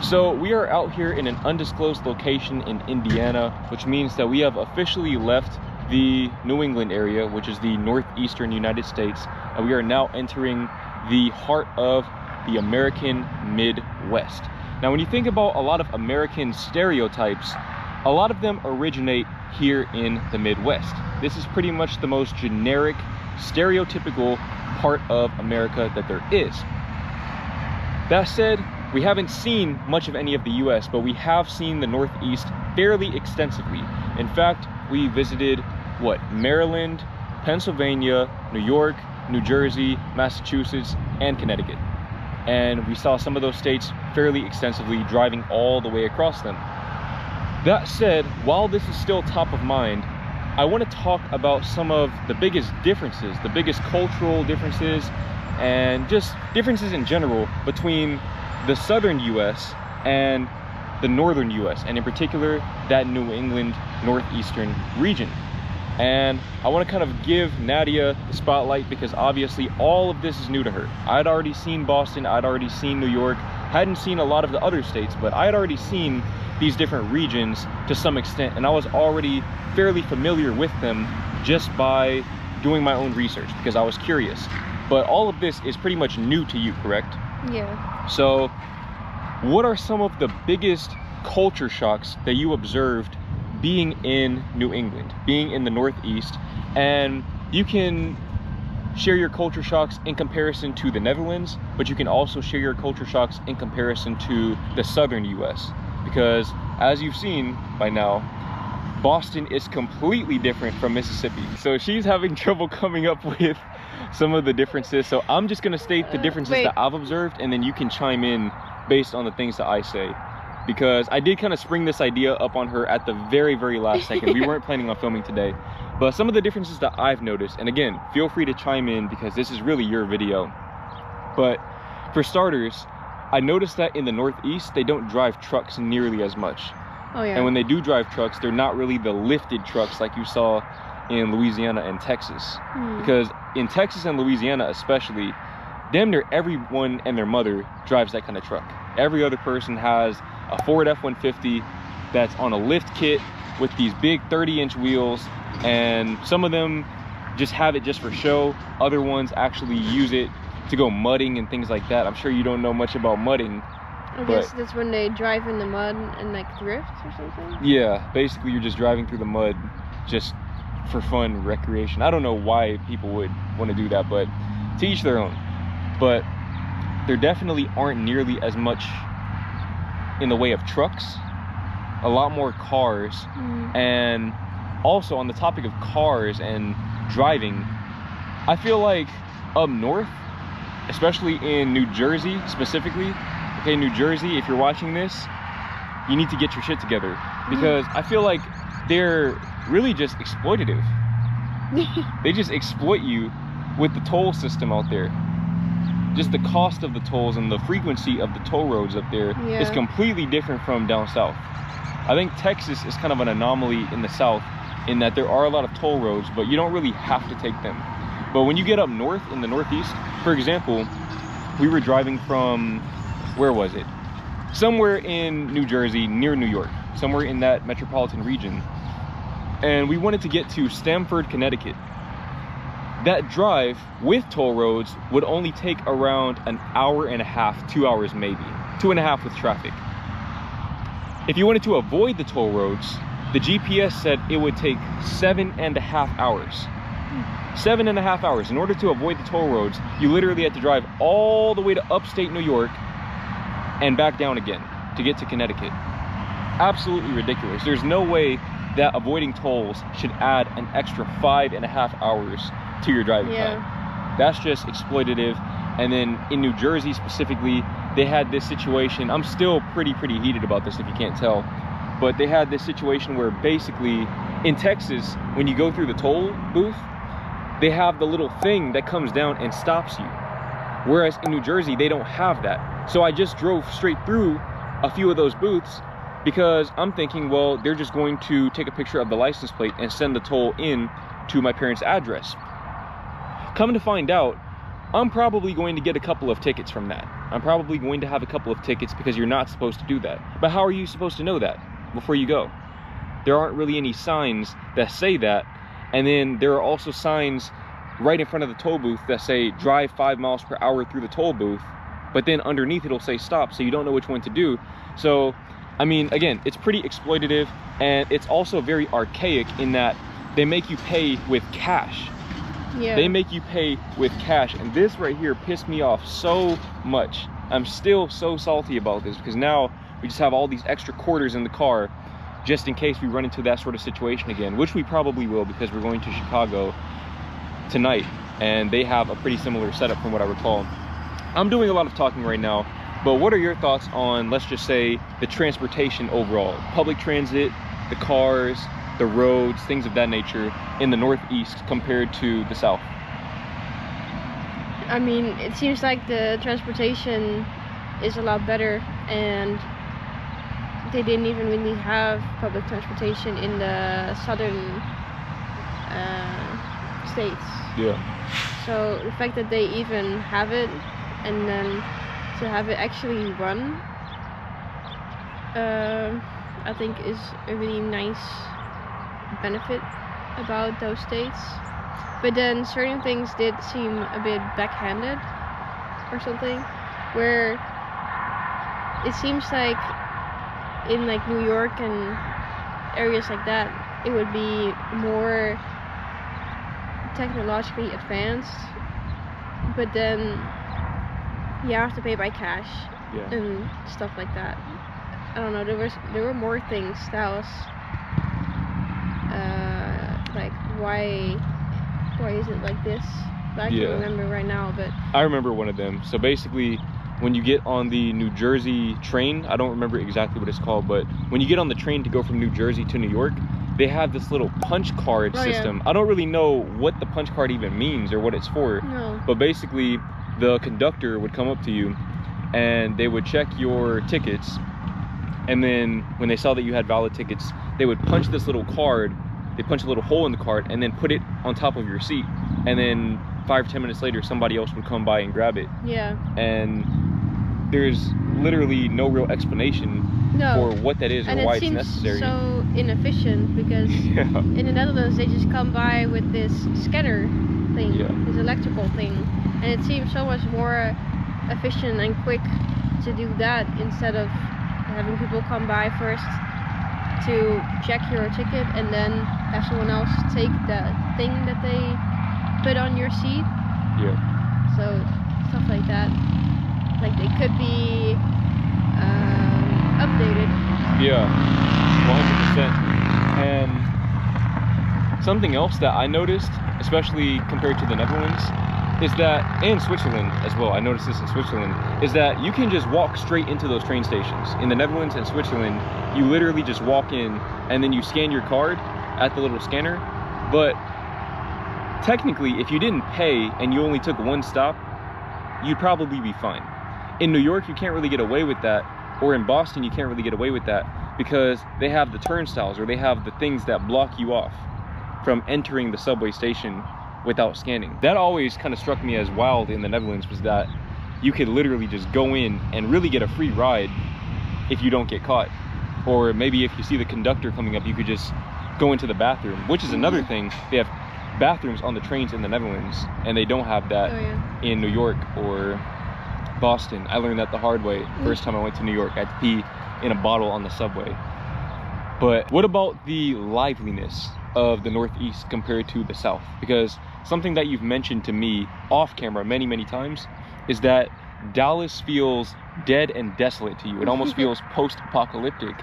So we are out here in an undisclosed location in Indiana, which means that we have officially left the New England area, which is the northeastern United States, and we are now entering the heart of the American Midwest. Now, when you think about a lot of American stereotypes, a lot of them originate here in the Midwest. This is pretty much the most generic, stereotypical part of America that there is. That said, we haven't seen much of any of the US, but we have seen the Northeast fairly extensively. In fact, we visited, Maryland, Pennsylvania, New York, New Jersey, Massachusetts, and Connecticut. And we saw some of those states fairly extensively, driving all the way across them. That said, while this is still top of mind, I want to talk about some of the biggest differences, the biggest cultural differences, and just differences in general between the southern US and the northern US, and in particular that New England northeastern region. And I want to kind of give Nadia the spotlight because obviously all of this is new to her. I'd already seen Boston, I'd already seen New York, hadn't seen a lot of the other states, but I had already seen these different regions to some extent, and I was already fairly familiar with them just by doing my own research because I was curious. But all of this is pretty much new to you, correct? Yeah. So what are some of the biggest culture shocks that you observed being in New England, being in the Northeast? And you can share your culture shocks in comparison to the Netherlands, but you can also share your culture shocks in comparison to the southern US, because as you've seen by now, Boston is completely different from Mississippi. So she's having trouble coming up with some of the differences. So I'm just gonna state the differences that I've observed, and then you can chime in based on the things that I say. Because I did kind of spring this idea up on her at the very, very last second. We weren't planning on filming today. But some of the differences that I've noticed, and again, feel free to chime in because this is really your video. But for starters, I noticed that in the Northeast, they don't drive trucks nearly as much. Oh yeah. And when they do drive trucks, they're not really the lifted trucks like you saw in Louisiana and Texas. Because in Texas and Louisiana especially, damn near everyone and their mother drives that kind of truck. Every other person has a Ford F-150 that's on a lift kit with these big 30-inch wheels, and some of them just have it just for show. Other ones actually use it to go mudding and things like that. I'm sure you don't know much about mudding. I guess that's when they drive in the mud and like drift or something? Yeah, basically you're just driving through the mud just for fun, recreation. I don't know why people would want to do that, but to each their own. But there definitely aren't nearly as much in the way of trucks, a lot more cars. And also on the topic of cars and driving, I feel like up north, especially in New Jersey specifically, okay, New Jersey, if you're watching this, you need to get your shit together, because I feel like they're really just exploitative. They just exploit you with the toll system out there. Just the cost of the tolls and the frequency of the toll roads up there is completely different from down south. I think Texas is kind of an anomaly in the south in that there are a lot of toll roads, but you don't really have to take them. But when you get up north in the Northeast, for example, we were driving from, where was it? Somewhere in New Jersey, near New York, somewhere in that metropolitan region. And we wanted to get to Stamford, Connecticut. That drive with toll roads would only take around an hour and a half, 2 hours maybe, 2.5 with traffic. If you wanted to avoid the toll roads, the GPS said it would take 7.5 hours. 7.5 hours. In order to avoid the toll roads, you literally had to drive all the way to upstate New York and back down again to get to Connecticut. Absolutely ridiculous. There's no way that avoiding tolls should add an extra 5.5 hours to your driving time. That's just exploitative. And then in New Jersey specifically, they had this situation. I'm still pretty heated about this if you can't tell, but they had this situation where basically in Texas, when you go through the toll booth, they have the little thing that comes down and stops you, whereas in New Jersey they don't have that. So I just drove straight through a few of those booths because I'm thinking, well, they're just going to take a picture of the license plate and send the toll in to my parents' address. Come to find out, I'm probably going to get a couple of tickets from that. I'm probably going to have a couple of tickets because you're not supposed to do that. But how are you supposed to know that before you go? There aren't really any signs that say that. And then there are also signs right in front of the toll booth that say drive 5 miles per hour through the toll booth, but then underneath it'll say stop, so you don't know which one to do. So I mean, again, it's pretty exploitative, and it's also very archaic in that they make you pay with cash. Yeah. They make you pay with cash, and this right here pissed me off so much. I'm still so salty about this because now we just have all these extra quarters in the car just in case we run into that sort of situation again, which we probably will because we're going to Chicago tonight, and they have a pretty similar setup from what I recall. I'm doing a lot of talking right now, but what are your thoughts on, let's just say, the transportation overall? Public transit, the cars, the roads, things of that nature in the Northeast compared to the South? I mean, it seems like the transportation is a lot better, and they didn't even really have public transportation in the southern states. Yeah. So the fact that they even have it, and then to have it actually run, I think is a really nice benefit about those states. But then certain things did seem a bit backhanded or something, where it seems like in like New York and areas like that, it would be more technologically advanced, but then you have to pay by cash. Yeah. And stuff like that. I don't know, there were more things that was like why is it like this? But I can't remember right now, but I remember one of them. So basically, when you get on the New Jersey train, I don't remember exactly what it's called, but when you get on the train to go from New Jersey to New York, they have this little punch card system. Yeah. I don't really know what the punch card even means or what it's for. No. But basically, the conductor would come up to you and they would check your tickets, and then when they saw that you had valid tickets, they would punch this little card. They punch a little hole in the card and then put it on top of your seat, and then 5 or 10 minutes later somebody else would come by and grab it. Yeah. And there's literally no real explanation for what that is or why it's necessary. So inefficient because in the Netherlands they just come by with this scanner thing, this electrical thing, and it seems so much more efficient and quick to do that instead of having people come by first to check your ticket and then have someone else take the thing that they put on your seat. Yeah. So stuff like that, like they could be updated. Yeah, 100%. And something else that I noticed, especially compared to the Netherlands, is that, and Switzerland as well, I noticed this in Switzerland, is that you can just walk straight into those train stations. In the Netherlands and Switzerland, you literally just walk in and then you scan your card at the little scanner. But technically, if you didn't pay and you only took one stop, you'd probably be fine. In New York, you can't really get away with that, or in Boston, you can't really get away with that because they have the turnstiles, or they have the things that block you off from entering the subway station without scanning. That always kind of struck me as wild in the Netherlands, was that you could literally just go in and really get a free ride if you don't get caught. Or maybe if you see the conductor coming up, you could just go into the bathroom, which is another thing. They have bathrooms on the trains in the Netherlands, and they don't have that in New York or Boston. I learned that the hard way. First time I went to New York, I had to pee in a bottle on the subway. But what about the liveliness of the Northeast compared to the South? Because something that you've mentioned to me off camera many times is that Dallas feels dead and desolate to you. It almost feels post-apocalyptic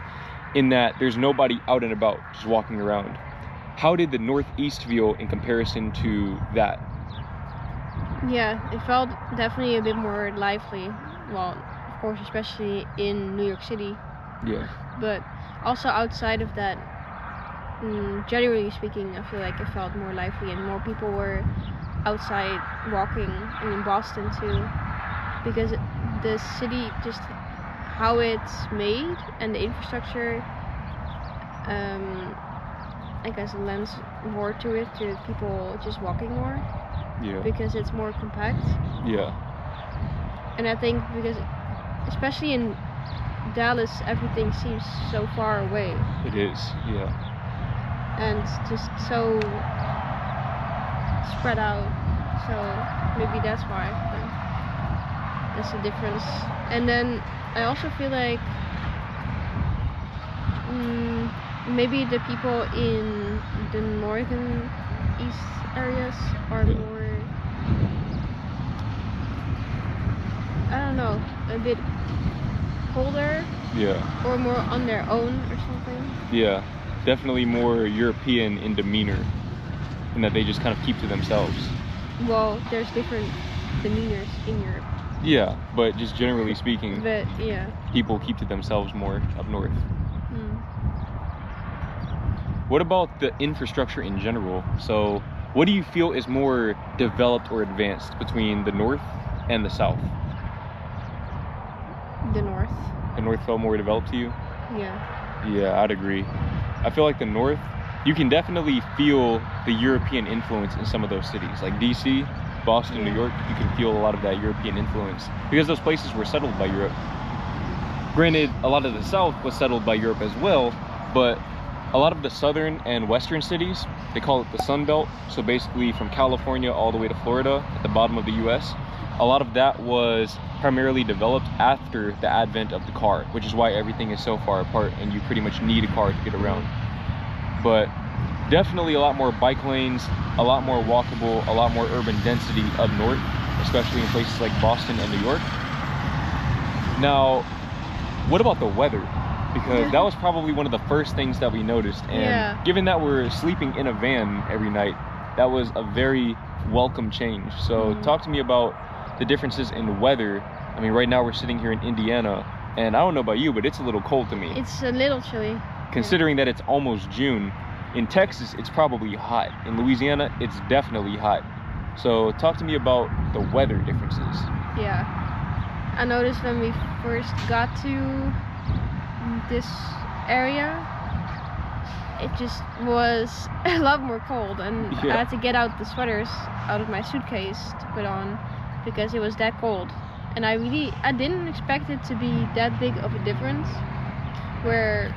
in that there's nobody out and about just walking around. How did the Northeast feel in comparison to that? Yeah, it felt definitely a bit more lively. Well, of course, especially in New York City. Yeah. But also outside of that, generally speaking, I feel like it felt more lively and more people were outside walking, and in Boston too, because the city, just how it's made and the infrastructure, I guess lends more to it, to people just walking more. Yeah. because it's more compact. Yeah. And I think because, especially in Dallas, everything seems so far away. It is. Yeah. And just so spread out. So maybe that's why. That's the difference. And then I also feel like maybe the people in the northern east areas are more, I don't know, a bit colder. Yeah. Or more on their own or something. Yeah. Definitely more European in demeanor, and that they just kind of keep to themselves. Well, there's different demeanors in Europe. Yeah, but just generally speaking, But yeah, people keep to themselves more up north. What about the infrastructure in general? So what do you feel is more developed or advanced between the north and the south? the north. The north felt more developed to you? Yeah. Yeah, I'd agree. I feel like the north, you can definitely feel the European influence in some of those cities, like DC, Boston, New York. You can feel a lot of that European influence because those places were settled by Europe. Granted, a lot of the south was settled by Europe as well, but a lot of the southern and western cities, they call it the Sun Belt, so basically from California all the way to Florida at the bottom of the US, a lot of that was primarily developed after the advent of the car, which is why everything is so far apart and you pretty much need a car to get around. But definitely a lot more bike lanes, a lot more walkable, a lot more urban density up north, especially in places like Boston and New York. Now, what about the weather? Because that was probably one of the first things that we noticed, and given that we're sleeping in a van every night, that was a very welcome change. So talk to me about the differences in weather. I mean, right now we're sitting here in Indiana, and I don't know about you, but it's a little cold to me. It's a little chilly. Considering that it's almost June. In Texas, it's probably hot. In Louisiana, it's definitely hot. So talk to me about the weather differences. Yeah. I noticed when we first got to this area, it just was a lot more cold, and I had to get out the sweaters out of my suitcase to put on because it was that cold. And I didn't expect it to be that big of a difference, where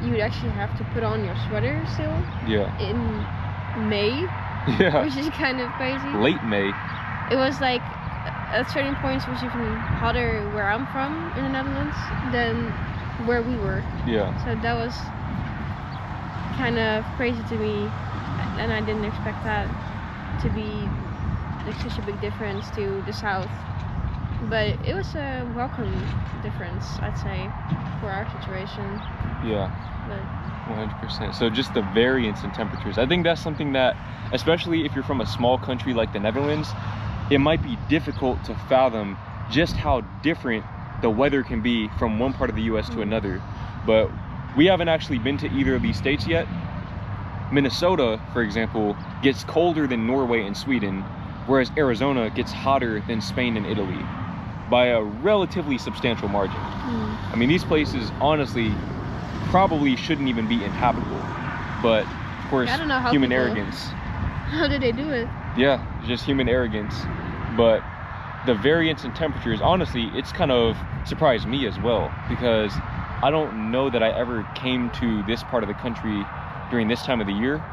you would actually have to put on your sweater still in May, which is kind of crazy. Late May. It was like at certain points it was even hotter where I'm from in the Netherlands than where we were. So that was kind of crazy to me, and I didn't expect that to be like such a big difference to the south. But it was a welcome difference, I'd say, for our situation. But 100%. So just the variance in temperatures. I think that's something that, especially if you're from a small country like the Netherlands, it might be difficult to fathom just how different the weather can be from one part of the US to another. But we haven't actually been to either of these states yet. Minnesota, for example, gets colder than Norway and Sweden, whereas Arizona gets hotter than Spain and Italy by a relatively substantial margin. I mean, these places honestly probably shouldn't even be inhabitable, but of course, human arrogance. How did they do it? Yeah, just human arrogance. But the variance in temperatures, honestly, it's kind of surprised me as well, because I don't know that I ever came to this part of the country during this time of the year.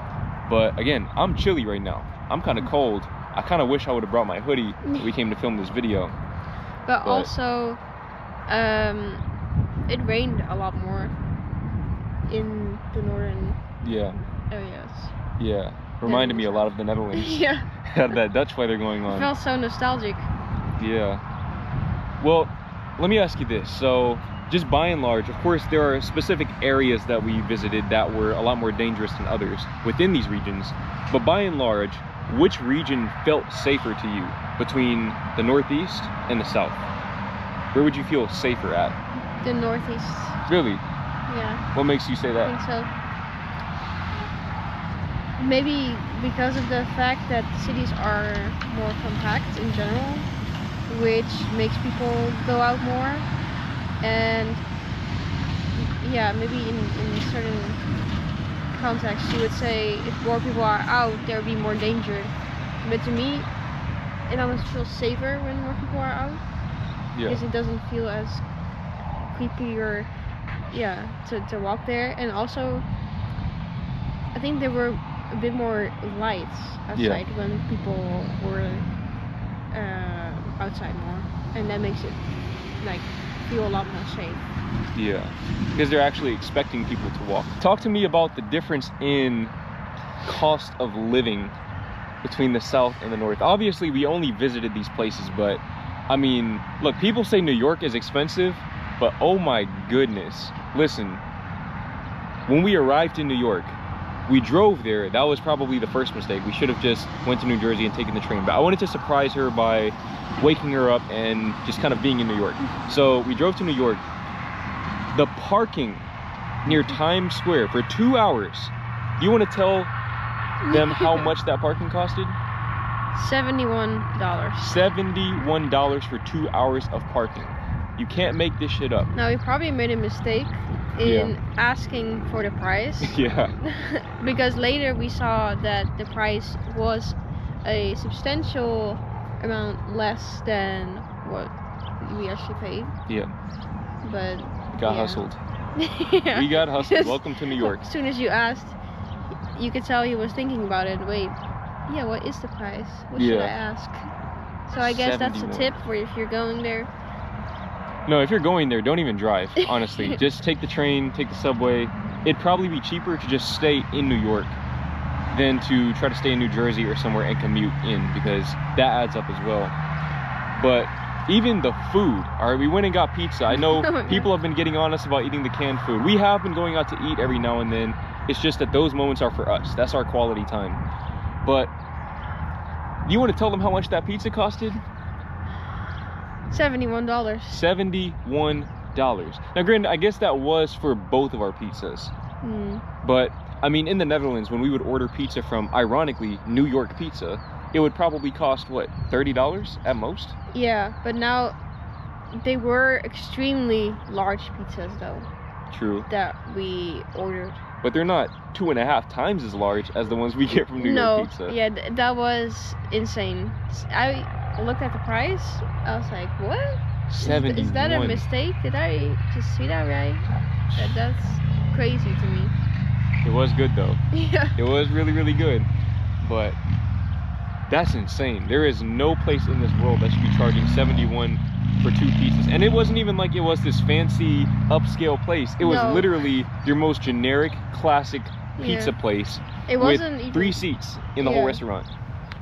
But again, I'm chilly right now. I'm kind of cold. I kind of wish I would have brought my hoodie when we came to film this video. But also, it rained a lot more in the northern areas. Reminded me a lot of the Netherlands. Had that Dutch weather going on. It felt so nostalgic. Well, let me ask you this. So just by and large, of course, there are specific areas that we visited that were a lot more dangerous than others within these regions. But by and large, which region felt safer to you between the Northeast and the South? Where would you feel safer at? The Northeast. Really? Yeah. What makes you say that? I think so. Maybe because of the fact that cities are more compact in general, which makes people go out more. And yeah, maybe in certain contexts you would say if more people are out, there would be more danger. But to me, it almost feels safer when more people are out. Yeah. Because it doesn't feel as creepy or to walk there. And also I think there were a bit more lights outside when people were outside more, and that makes it like feel a lot more safe. Yeah, because they're actually expecting people to walk. Talk to me about the difference in cost of living between the South and the North. Obviously we only visited these places, but I mean, look, people say New York is expensive, but oh my goodness, listen, when we arrived in New York, we drove there. That was probably the first mistake. We should have just went to New Jersey and taken the train, but I wanted to surprise her by waking her up and just kind of being in New York. So we drove to New York. The parking near Times Square for 2 hours. Do you want to tell them how much that parking costed? $71. $71 for 2 hours of parking. You can't make this shit up. Now we probably made a mistake in asking for the price. Yeah. Because later we saw that the price was a substantial amount less than what we actually paid. Yeah. But got hustled. We got hustled. Welcome to New York. As soon as you asked, you could tell he was thinking about it. Wait, what is the price? What should I ask? So I guess that's a tip for if you're going there. No, if you're going there, don't even drive, honestly. Just take the train, take the subway. It'd probably be cheaper to just stay in New York than to try to stay in New Jersey or somewhere and commute in, because that adds up as well. But even the food, all right, we went and got pizza. I know people have been getting on us about eating the canned food. We have been going out to eat every now and then. It's just that those moments are for us. That's our quality time. But you want to tell them how much that pizza costed? $71. $71. Now granted, I guess that was for both of our pizzas. But I mean, in the Netherlands, when we would order pizza from, ironically, New York Pizza, it would probably cost what, $30 at most? Yeah, but now they were extremely large pizzas though. True. That we ordered. But they're not 2.5 times as large as the ones we get from New York Pizza. Yeah, that was insane. I looked at the price. I was like, what? 71. Is that a mistake? Did I just see that right? That's crazy to me. It was good though. Yeah. It was really, really good. But that's insane. There is no place in this world that should be charging 71 for 2 pizzas. And it wasn't even like it was this fancy upscale place. It was literally your most generic, classic pizza place. It wasn't with 3 seats in the whole restaurant.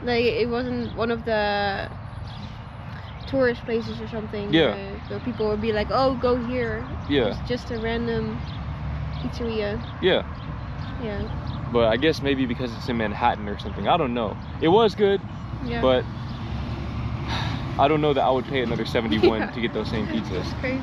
Like, it wasn't one of the tourist places or something. Where people would be like, oh, go here. Yeah. It's just a random pizzeria. Yeah. Yeah. But I guess maybe because it's in Manhattan or something. I don't know. It was good, but I don't know that I would pay another 71 to get those same pizzas. That's crazy.